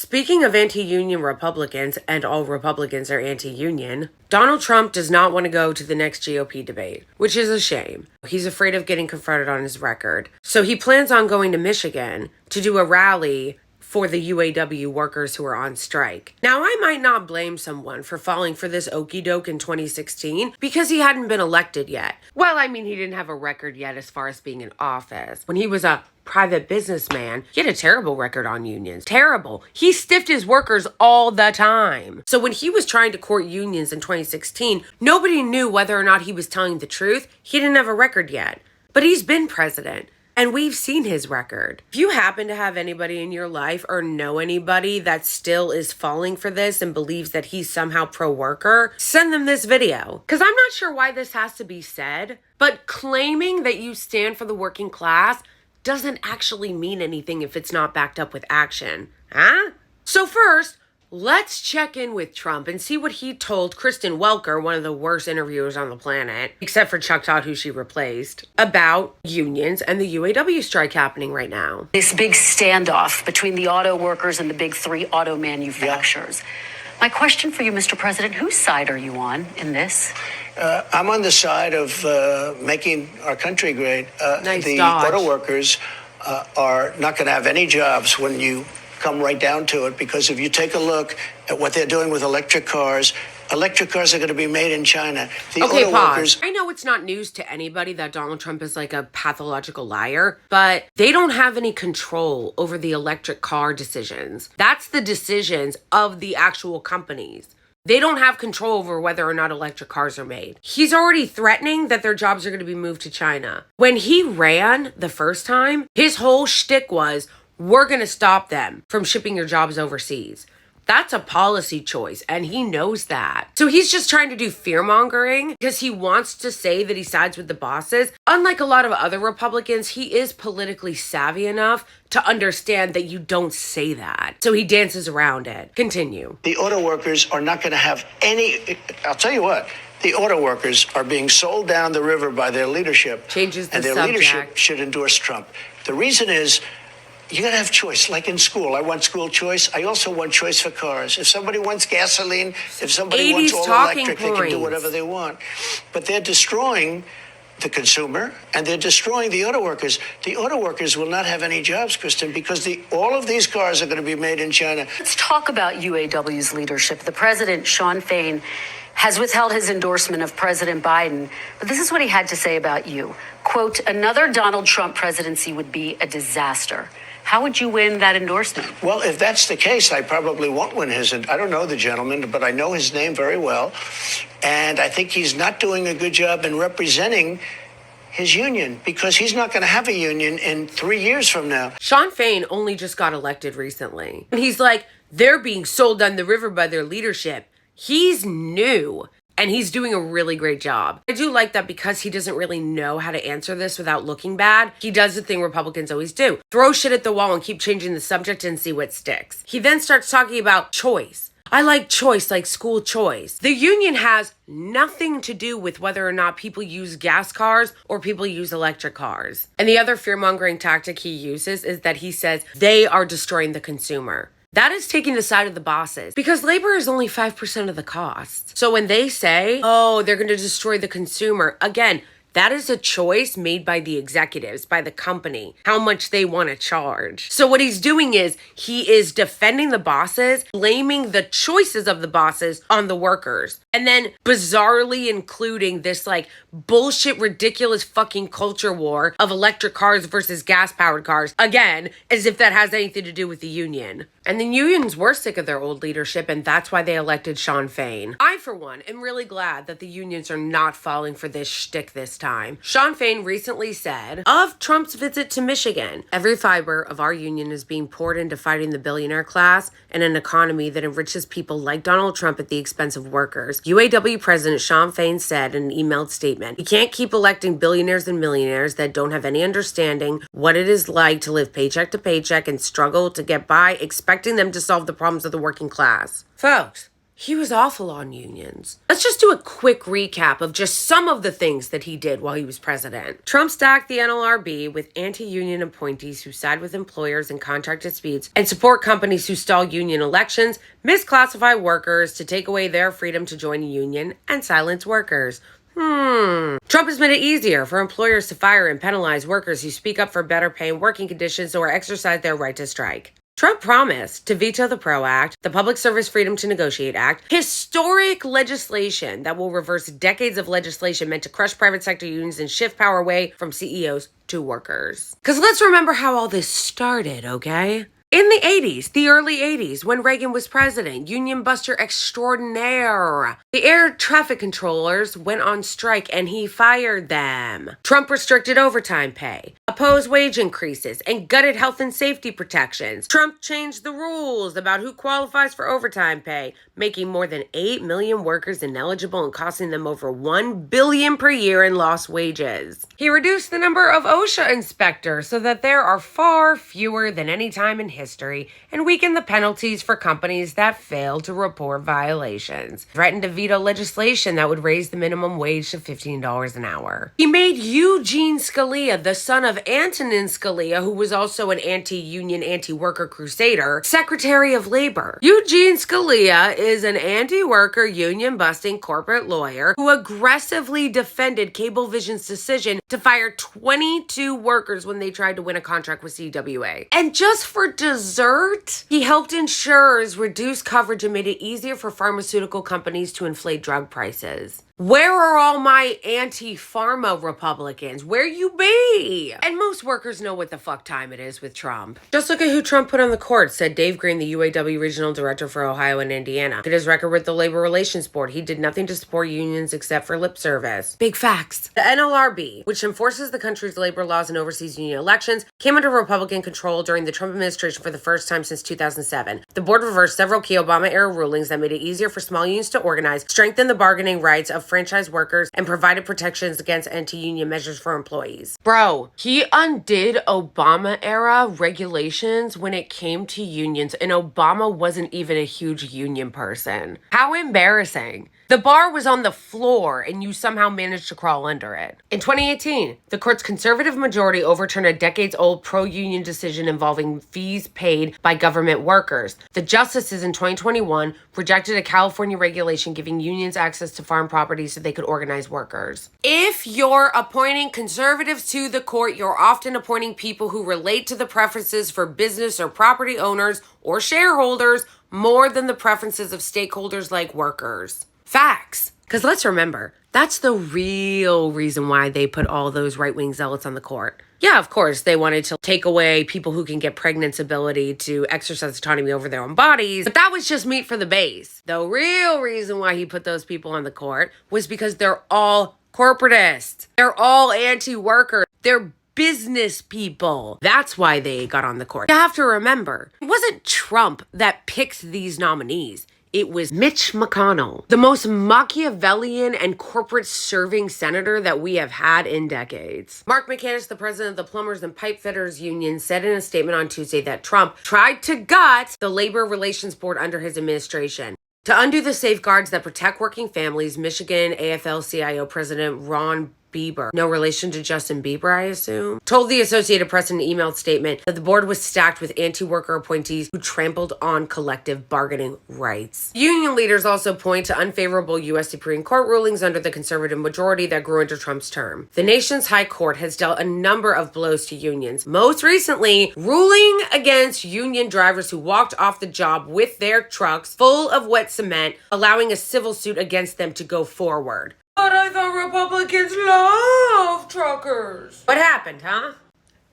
Speaking of anti-union Republicans, and all Republicans are anti-union, Donald Trump does not want to go to the next GOP debate, which is a shame. He's afraid of getting confronted on his record. So he plans on going to Michigan to do a rally for the UAW workers who are on strike. Now, I might not blame someone for falling for this okie doke in 2016 because he hadn't been elected yet. Well, I mean, he didn't have a record yet as far as being in office. When he was a private businessman, he had a terrible record on unions. Terrible. He stiffed his workers all the time. So when he was trying to court unions in 2016, nobody knew whether or not he was telling the truth. He didn't have a record yet. But he's been president. And we've seen his record. If you happen to have anybody in your life or know anybody that still is falling for this and believes that he's somehow pro-worker, send them this video. Because I'm not sure why this has to be said, but claiming that you stand for the working class doesn't actually mean anything if it's not backed up with action. Huh? So first, let's check in with Trump and see what he told Kristen Welker, one of the worst interviewers on the planet, except for Chuck Todd, who she replaced, about unions and the UAW strike happening right now. This big standoff between the auto workers and the big three auto manufacturers. Yeah. My question for you, Mr. President, whose side are you on in this? I'm on the side of making our country great. The dodge. Auto workers are not going to have any jobs when you come right down to it, because if you take a look at what they're doing with electric cars are going to be made in China. Okay, pause. I know it's not news to anybody that Donald Trump is like a pathological liar, but they don't have any control over the electric car decisions. That's the decisions of the actual companies. They don't have control over whether or not electric cars are made. He's already threatening that their jobs are going to be moved to China. When he ran the first time, his whole shtick was, we're going to stop them from shipping your jobs overseas. That's a policy choice, and he knows that. So he's just trying to do fear-mongering because he wants to say that he sides with the bosses. Unlike a lot of other Republicans, he is politically savvy enough to understand that you don't say that. So he dances around it. Continue. The auto workers are not going to have any... I'll tell you what. The auto workers are being sold down the river by their leadership. Changes the subject. And their leadership should endorse Trump. The reason is, you got to have choice. Like in school, I want school choice. I also want choice for cars. If somebody wants gasoline, if somebody wants all electric, they can do whatever they want. But they're destroying the consumer, and they're destroying the auto workers. The auto workers will not have any jobs, Kristen, because all of these cars are going to be made in China. Let's talk about UAW's leadership. The president, Sean Fain, has withheld his endorsement of President Biden, but this is what he had to say about you. Quote, another Donald Trump presidency would be a disaster. How would you win that endorsement? Well, if that's the case, I probably won't win his. I don't know the gentleman, but I know his name very well. And I think he's not doing a good job in representing his union, because he's not going to have a union in 3 years from now. Sean Fain only just got elected recently. And he's like, they're being sold down the river by their leadership. He's new. And he's doing a really great job. I do like that because he doesn't really know how to answer this without looking bad. He does the thing Republicans always do. Throw shit at the wall and keep changing the subject and see what sticks. He then starts talking about choice. I like choice, like school choice. The union has nothing to do with whether or not people use gas cars or people use electric cars. And the other fear-mongering tactic he uses is that he says they are destroying the consumer. That is taking the side of the bosses, because labor is only 5% of the cost. So when they say, oh, they're going to destroy the consumer, again, that is a choice made by the executives, by the company, how much they want to charge. So what he's doing is he is defending the bosses, blaming the choices of the bosses on the workers, and then bizarrely including this like bullshit, ridiculous fucking culture war of electric cars versus gas-powered cars, again, as if that has anything to do with the union. And the unions were sick of their old leadership, and that's why they elected Sean Fain. I, for one, am really glad that the unions are not falling for this shtick this time. Sean Fain recently said of Trump's visit to Michigan, every fiber of our union is being poured into fighting the billionaire class and an economy that enriches people like Donald Trump at the expense of workers. UAW President Sean Fain said in an emailed statement, "You can't keep electing billionaires and millionaires that don't have any understanding what it is like to live paycheck to paycheck and struggle to get by, expecting them to solve the problems of the working class." Folks, He was awful on unions. Let's just do a quick recap of just some of the things that he did while he was president. Trump stacked the NLRB with anti-union appointees who side with employers in contract disputes and support companies who stall union elections, misclassify workers to take away their freedom to join a union, and silence workers. Trump has made it easier for employers to fire and penalize workers who speak up for better pay and working conditions or exercise their right to strike. Trump promised to veto the PRO Act, the Public Service Freedom to Negotiate Act, historic legislation that will reverse decades of legislation meant to crush private sector unions and shift power away from CEOs to workers. Because let's remember how all this started, okay? In the 80s, the early 80s, when Reagan was president, union buster extraordinaire, the air traffic controllers went on strike and he fired them. Trump restricted overtime pay, opposed wage increases, and gutted health and safety protections. Trump changed the rules about who qualifies for overtime pay, making more than 8 million workers ineligible and costing them over $1 billion per year in lost wages. He reduced the number of OSHA inspectors so that there are far fewer than any time in history, and weakened the penalties for companies that fail to report violations. Threatened to veto legislation that would raise the minimum wage to $15 an hour. He made Eugene Scalia, the son of Antonin Scalia, who was also an anti-union, anti-worker crusader, Secretary of Labor. Eugene Scalia is an anti-worker, union-busting corporate lawyer who aggressively defended Cablevision's decision to fire 22 workers when they tried to win a contract with CWA. And just for dessert, he helped insurers reduce coverage and made it easier for pharmaceutical companies to inflate drug prices. Where are all my anti-pharma Republicans? Where you be? And most workers know what the fuck time it is with Trump. Just look at who Trump put on the court, said Dave Green, the UAW regional director for Ohio and Indiana. Look at his record with the Labor Relations Board. He did nothing to support unions except for lip service. Big facts. The NLRB, which enforces the country's labor laws and oversees union elections, came under Republican control during the Trump administration for the first time since 2007. The board reversed several key Obama-era rulings that made it easier for small unions to organize, strengthened the bargaining rights of franchise workers, and provided protections against anti-union measures for employees. Bro, he undid Obama-era regulations when it came to unions, and Obama wasn't even a huge union person. How embarrassing. The bar was on the floor, and you somehow managed to crawl under it. In 2018, the court's conservative majority overturned a decades-old pro-union decision involving fees paid by government workers. The justices in 2021 rejected a California regulation giving unions access to farm property so they could organize workers. If you're appointing conservatives to the court, you're often appointing people who relate to the preferences for business or property owners or shareholders more than the preferences of stakeholders like workers. Facts. Because let's remember, that's the real reason why they put all those right-wing zealots on the court. Yeah, of course, they wanted to take away people who can get pregnant's ability to exercise autonomy over their own bodies, but that was just meat for the base. The real reason why he put those people on the court was because they're all corporatists. They're all anti-worker. They're business people. That's why they got on the court. You have to remember, it wasn't Trump that picked these nominees. It was Mitch McConnell, the most Machiavellian and corporate-serving senator that we have had in decades. Mark McCandless, the president of the Plumbers and Pipe Fitters Union, said in a statement on Tuesday that Trump tried to gut the Labor Relations Board under his administration. To undo the safeguards that protect working families, Michigan AFL-CIO President Ron Bieber, no relation to Justin Bieber, I assume, told the Associated Press in an emailed statement that the board was stacked with anti-worker appointees who trampled on collective bargaining rights. Union leaders also point to unfavorable U.S. Supreme Court rulings under the conservative majority that grew under Trump's term. The nation's high court has dealt a number of blows to unions, most recently ruling against union drivers who walked off the job with their trucks full of wet cement, allowing a civil suit against them to go forward. But I thought Republicans love truckers. What happened, huh?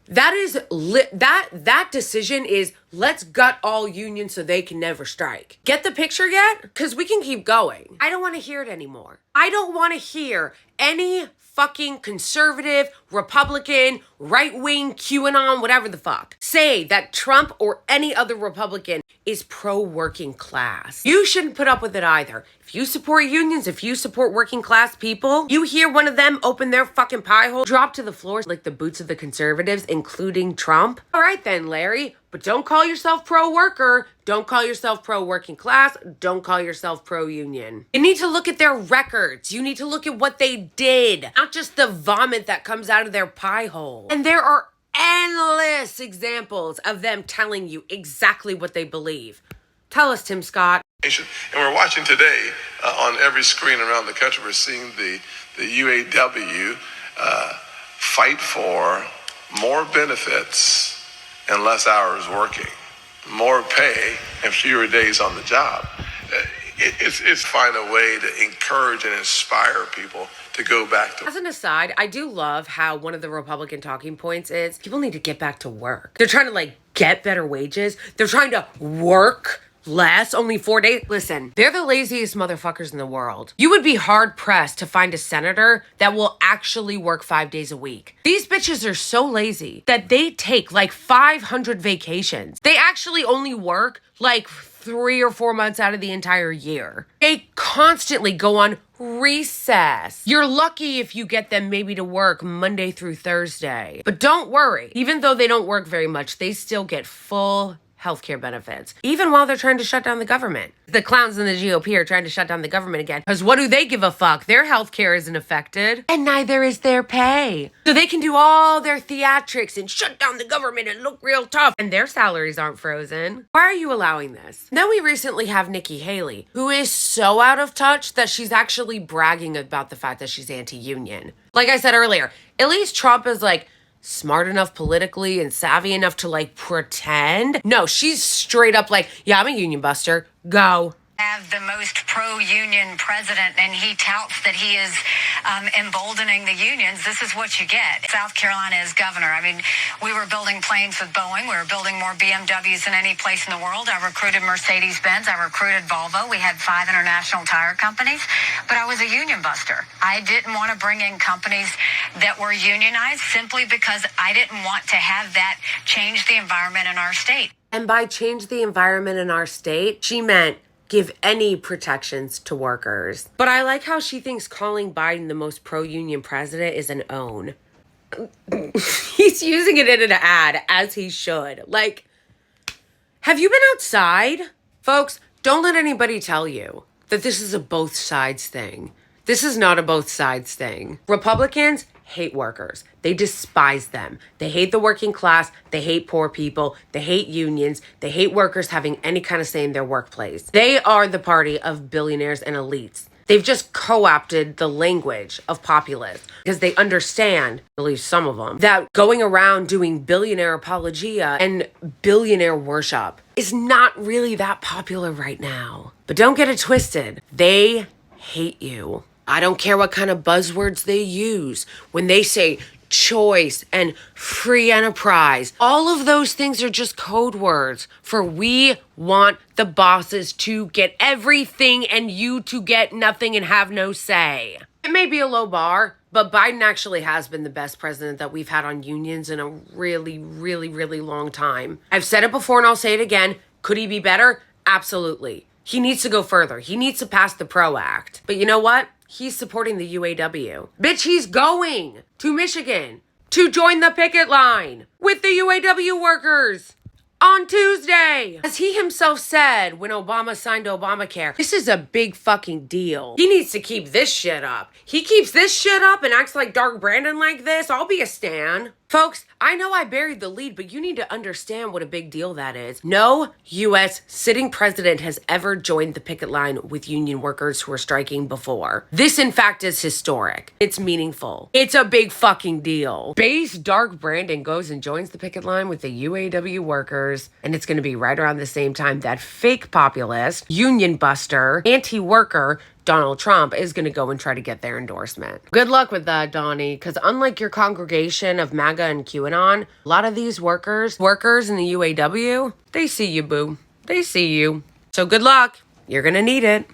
That is that decision is let's gut all unions so they can never strike. Get the picture yet? Because we can keep going. I don't want to hear it anymore. I don't want to hear any fucking conservative, Republican, right-wing, QAnon, whatever the fuck, say that Trump or any other Republican is pro-working class. You shouldn't put up with it either. If you support unions, if you support working class people, you hear one of them open their fucking pie hole, drop to the floor like the boots of the conservatives, including Trump. All right then, Larry, But don't call yourself pro-worker. Don't call yourself pro-working class. Don't call yourself pro-union. You need to look at their records. You need to look at what they did, not just the vomit that comes out of their pie hole. And there are endless examples of them telling you exactly what they believe. Tell us, Tim Scott. And we're watching today on every screen around the country, we're seeing the UAW fight for more benefits and less hours working, more pay and fewer days on the job. It's find a way to encourage and inspire people to go back to. As an aside, I do love how one of the Republican talking points is people need to get back to work. They're trying to get better wages. They're trying to work less, only 4 days. Listen, they're the laziest motherfuckers in the world. You would be hard pressed to find a senator that will actually work 5 days a week. These bitches are so lazy that they take 500 vacations. They actually only work 3 or 4 months out of the entire year. They constantly go on recess. You're lucky if you get them maybe to work Monday through Thursday. But don't worry, even though they don't work very much, they still get full healthcare benefits, even while they're trying to shut down the government. The clowns in the GOP are trying to shut down the government again, because what do they give a fuck? Their healthcare isn't affected, and neither is their pay. So they can do all their theatrics and shut down the government and look real tough, and their salaries aren't frozen. Why are you allowing this? Then we recently have Nikki Haley, who is so out of touch that she's actually bragging about the fact that she's anti-union. Like I said earlier, at least Trump is smart enough politically and savvy enough to pretend. No, she's straight up yeah, I'm a union buster. Go. Have the most pro-union president, and he touts that he is emboldening the unions. This is what you get. South Carolina is governor. I mean, we were building planes with Boeing. We were building more BMWs than any place in the world. I recruited Mercedes-Benz. I recruited Volvo. We had 5 international tire companies, but I was a union buster. I didn't want to bring in companies that were unionized simply because I didn't want to have that change the environment in our state. And by change the environment in our state, she meant give any protections to workers. But I like how she thinks calling Biden the most pro-union president is an own. He's using it in an ad, as he should. Have you been outside? Folks, don't let anybody tell you that this is a both sides thing. This is not a both sides thing. Republicans hate workers. They despise them. They hate the working class. They hate poor people. They hate unions. They hate workers having any kind of say in their workplace. They are the party of billionaires and elites. They've just co-opted the language of populists because they understand, at least some of them, that going around doing billionaire apologia and billionaire worship is not really that popular right now. But don't get it twisted. They hate you. I don't care what kind of buzzwords they use. When they say choice and free enterprise, all of those things are just code words for we want the bosses to get everything and you to get nothing and have no say. It may be a low bar, but Biden actually has been the best president that we've had on unions in a really, really, really long time. I've said it before and I'll say it again. Could he be better? Absolutely. He needs to go further. He needs to pass the PRO Act. But you know what? He's supporting the UAW. Bitch, he's going to Michigan to join the picket line with the UAW workers on Tuesday. As he himself said when Obama signed Obamacare, this is a big fucking deal. He needs to keep this shit up. He keeps this shit up and acts like Dark Brandon like this, I'll be a stan. Folks, I know I buried the lead, but you need to understand what a big deal that is. No U.S. sitting president has ever joined the picket line with union workers who are striking before. This, in fact, is historic. It's meaningful. It's a big fucking deal. Base Dark Brandon goes and joins the picket line with the UAW workers, and it's going to be right around the same time that fake populist, union buster, anti-worker Donald Trump is going to go and try to get their endorsement. Good luck with that, Donnie, because unlike your congregation of MAGA and QAnon, a lot of these workers in the UAW, they see you, boo. They see you. So good luck. You're going to need it.